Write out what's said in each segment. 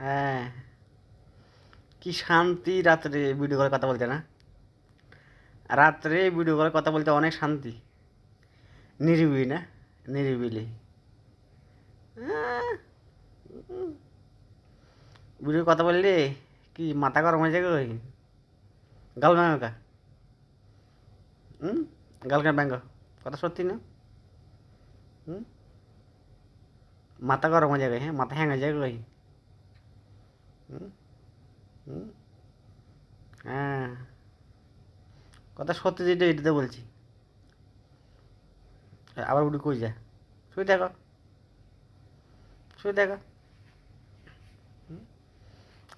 হ্যাঁ, কি শান্তি রাত্রে ভিডিও করে কথা বলতে না? রাত্রে ভিডিও করে কথা বলতে অনেক শান্তি। নিরিবিলি না? নিরিবিলি। আহ, ভিডিও কথা বললে কি মাথা গরম হয়ে যাবে? গাল ব্যাঙ্গ কা? হুম? গাল কেন ব্যাঙ্গ? কথা সত্যি না? হুম? মাথা গরম হয়ে যাবে, হ্যাঁ, মাথা হ্যাং হয়ে যাবে। হুম? হুম? হ্যাঁ, কথা সত্যি যেটা এটাতে বলছি। আবার উঠে কই যা? শুয়ে দেখো, শুয়ে দেখো।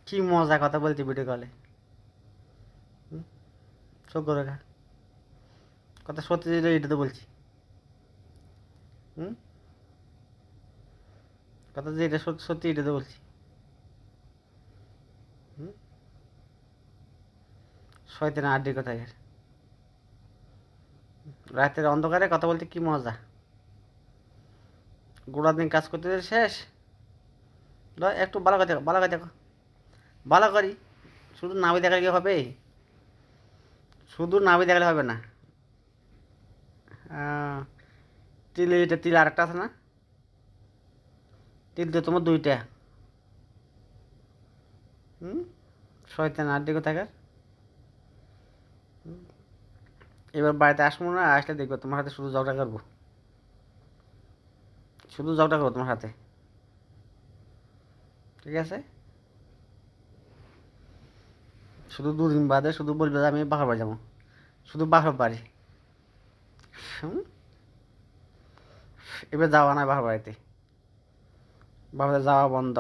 কি মজা কথা বলতে ভিডিও কলে। চোখ করে খা। কথা সত্যি যেটা এটাতে বলছি। হুম? কথা যেটা সত্যি সত্যি এটাতে বলছি। হুম? শয়তান আড্ডি কোথায়? রাতের অন্ধকারে কথা বলতে কি মজা। গোড়া দিন কাজ করতে শেষ। একটু ভালো করে দেখো, ভালো করে দেখো, ভালো করি। শুধু নাবি দেখালে কি হবে? শুধু নাবি দেখালে হবে না। তিল, এটা তিল আরেকটা আছে না? তিল তো তোমার দুইটা। হুম? শয়তান আড্ডি কোথাকার। এবার বাড়িতে আসবো না, আসলে দেখবো তোমার হাতে শুধু ঝগড়া করবো। শুধু ঝগড়া করবো তোমার হাতে। ঠিক আছে? শুধু দুদিন বাদে শুধু বলবে যে আমি বাপের বাড়ি যাবো। শুধু বাপের বাড়ি। হুম? এবার যাওয়া নাই বাপের বাড়িতে। বাপের যাওয়া বন্ধ।